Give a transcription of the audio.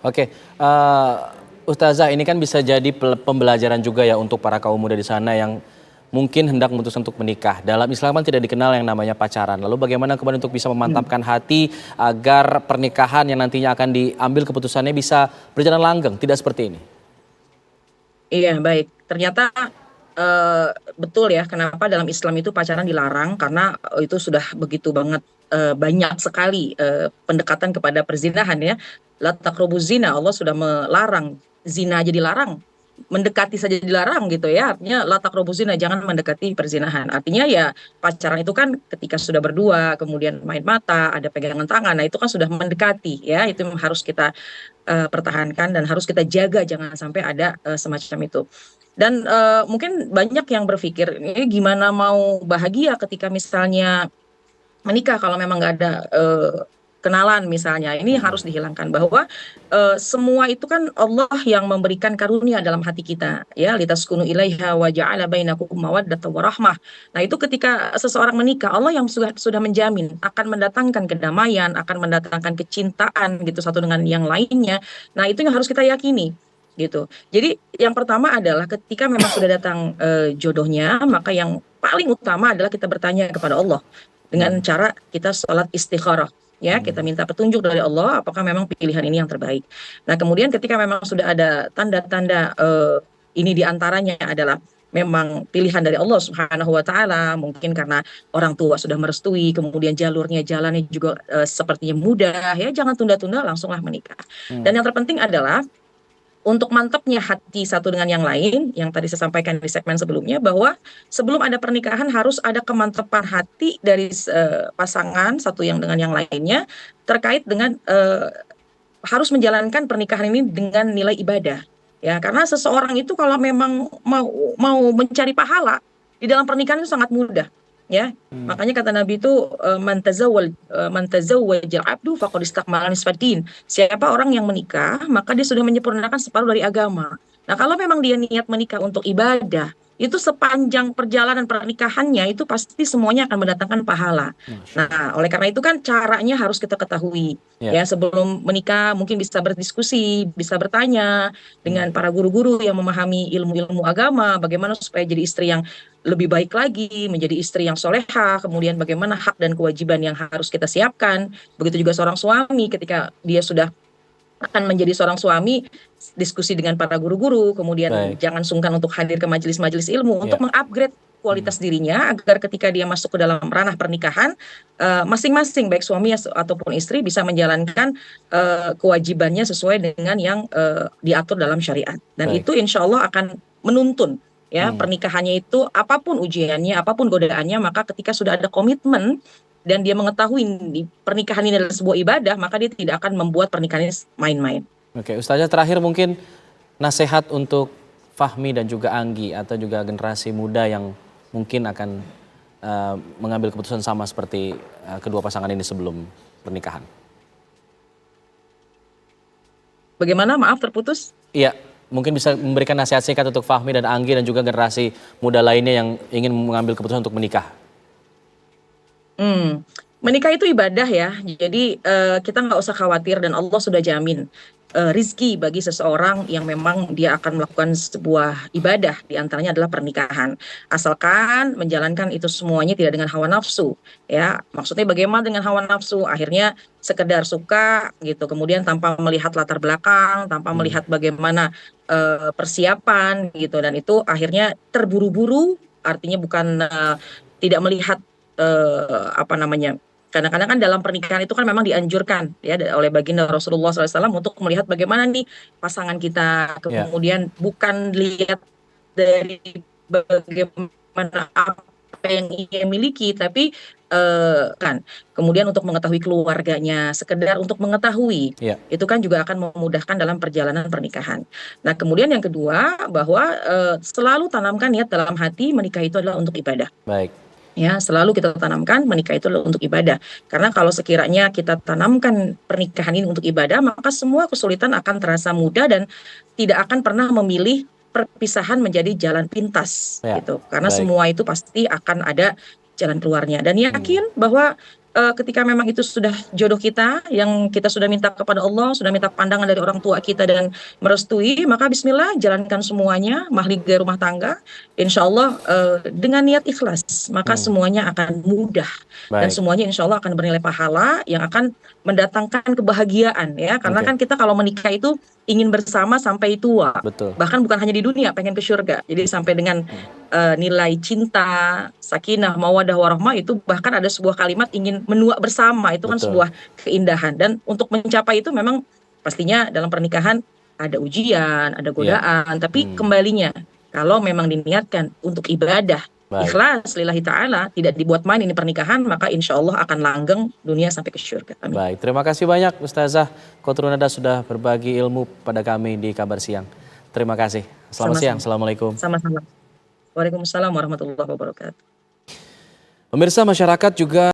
Oke, Ustazah, ini kan bisa jadi pembelajaran juga ya untuk para kaum muda di sana yang mungkin hendak memutuskan untuk menikah. Dalam Islam kan tidak dikenal yang namanya pacaran. Lalu bagaimana kemudian untuk bisa memantapkan hati agar pernikahan yang nantinya akan diambil keputusannya bisa berjalan langgeng, tidak seperti ini? Iya, baik. Ternyata betul ya, kenapa dalam Islam itu pacaran dilarang karena itu sudah begitu banget banyak sekali pendekatan kepada perzinahan ya. La taqrabuz zina, Allah sudah melarang zina aja dilarang. Mendekati saja dilarang gitu ya. Artinya la taqrabuz zina, jangan mendekati perzinahan. Artinya ya pacaran itu kan ketika sudah berdua, kemudian main mata, ada pegangan tangan. Nah, itu kan sudah mendekati ya. Itu yang harus kita pertahankan dan harus kita jaga jangan sampai ada semacam itu. Dan mungkin banyak yang berpikir ini gimana mau bahagia ketika misalnya menikah kalau memang nggak ada kenalan misalnya. Ini harus dihilangkan bahwa semua itu kan Allah yang memberikan karunia dalam hati kita ya, litaskunu ilaiha wa ja'ala bainakum mawaddatan wa rahmah. Nah, itu ketika seseorang menikah, Allah yang sudah menjamin akan mendatangkan kedamaian, akan mendatangkan kecintaan gitu satu dengan yang lainnya. Nah, itu yang harus kita yakini gitu. Jadi yang pertama adalah ketika memang sudah datang jodohnya, maka yang paling utama adalah kita bertanya kepada Allah dengan cara kita sholat istikharah ya, kita minta petunjuk dari Allah apakah memang pilihan ini yang terbaik. Nah, kemudian ketika memang sudah ada tanda-tanda ini diantaranya adalah memang pilihan dari Allah Subhanahu wa taala, mungkin karena orang tua sudah merestui, kemudian jalannya juga sepertinya mudah ya, jangan tunda-tunda, langsunglah menikah. Dan yang terpenting adalah untuk mantapnya hati satu dengan yang lain, yang tadi saya sampaikan di segmen sebelumnya, bahwa sebelum ada pernikahan harus ada kemantapan hati dari pasangan satu yang dengan yang lainnya terkait dengan harus menjalankan pernikahan ini dengan nilai ibadah. Ya, karena seseorang itu kalau memang mau mencari pahala di dalam pernikahan itu sangat mudah. Ya, makanya kata Nabi itu mantazawwajal abdu faqad istakmala nisfaddin. Siapa orang yang menikah, maka dia sudah menyempurnakan separuh dari agama. Nah, kalau memang dia niat menikah untuk ibadah, itu sepanjang perjalanan pernikahannya itu pasti semuanya akan mendatangkan pahala. Nah, oleh karena itu kan caranya harus kita ketahui. Ya. Ya, sebelum menikah mungkin bisa berdiskusi, bisa bertanya dengan para guru-guru yang memahami ilmu-ilmu agama, bagaimana supaya jadi istri yang lebih baik lagi, menjadi istri yang soleha, kemudian bagaimana hak dan kewajiban yang harus kita siapkan. Begitu juga seorang suami ketika dia sudah akan menjadi seorang suami, diskusi dengan para guru-guru, kemudian Baik. jangan sungkan untuk hadir ke majelis-majelis ilmu untuk Ya. mengupgrade kualitas dirinya agar ketika dia masuk ke dalam ranah pernikahan, masing-masing baik suami ataupun istri bisa menjalankan kewajibannya sesuai dengan yang diatur dalam syariat. Dan Baik. itu insya Allah akan menuntun ya pernikahannya itu apapun ujiannya, apapun godaannya, maka ketika sudah ada komitmen dan dia mengetahui pernikahan ini adalah sebuah ibadah, maka dia tidak akan membuat pernikahan ini main-main. Oke, Ustazah, terakhir mungkin nasihat untuk Fahmi dan juga Anggi atau juga generasi muda yang mungkin akan mengambil keputusan sama seperti kedua pasangan ini sebelum pernikahan. Bagaimana? Maaf, terputus. Iya, mungkin bisa memberikan nasihat singkat untuk Fahmi dan Anggi dan juga generasi muda lainnya yang ingin mengambil keputusan untuk menikah. Menikah itu ibadah ya, jadi kita nggak usah khawatir dan Allah sudah jamin rizki bagi seseorang yang memang dia akan melakukan sebuah ibadah, diantaranya adalah pernikahan. Asalkan menjalankan itu semuanya tidak dengan hawa nafsu, ya. Maksudnya bagaimana dengan hawa nafsu? Akhirnya sekedar suka gitu, kemudian tanpa melihat latar belakang, tanpa melihat bagaimana persiapan gitu, dan itu akhirnya terburu-buru, artinya bukan tidak melihat apa namanya. Kadang-kadang kan dalam pernikahan itu kan memang dianjurkan ya oleh baginda Rasulullah SAW untuk melihat bagaimana nih pasangan kita, Ya. kemudian bukan lihat dari bagaimana apa yang ia miliki, tapi kan kemudian untuk mengetahui keluarganya, sekedar untuk mengetahui, Ya. itu kan juga akan memudahkan dalam perjalanan pernikahan. Nah, kemudian yang kedua bahwa selalu tanamkan niat dalam hati menikah itu adalah untuk ibadah. Baik. Ya, selalu kita tanamkan menikah itu untuk ibadah. Karena kalau sekiranya kita tanamkan pernikahan ini untuk ibadah, maka semua kesulitan akan terasa mudah dan tidak akan pernah memilih perpisahan menjadi jalan pintas Ya. gitu. Karena Baik. semua itu pasti akan ada jalan keluarnya. Dan yakin bahwa ketika memang itu sudah jodoh kita, yang kita sudah minta kepada Allah, sudah minta pandangan dari orang tua kita dan merestui, maka Bismillah jalankan semuanya, mahligai rumah tangga, insya Allah dengan niat ikhlas, maka semuanya akan mudah dan Baik, semuanya insya Allah akan bernilai pahala yang akan mendatangkan kebahagiaan ya, karena oke, kan kita kalau menikah itu ingin bersama sampai tua, betul. bahkan bukan hanya di dunia, pengen ke surga, jadi sampai dengan nilai cinta, sakinah, mawadah, warahmah itu bahkan ada sebuah kalimat ingin menua bersama itu kan Betul. sebuah keindahan dan untuk mencapai itu memang pastinya dalam pernikahan ada ujian, ada Iya. godaan, tapi kembalinya kalau memang diniatkan untuk ibadah Baik. ikhlas lillahi ta'ala tidak dibuat main ini pernikahan maka insya Allah akan langgeng dunia sampai ke surga. Amin. Baik, terima kasih banyak Ustazah Kotrunada sudah berbagi ilmu pada kami di Kabar Siang. Terima kasih. Selamat siang. Sama-sama. Assalamualaikum. Sama-sama. Waalaikumsalam warahmatullahi wabarakatuh. Pemirsa, masyarakat juga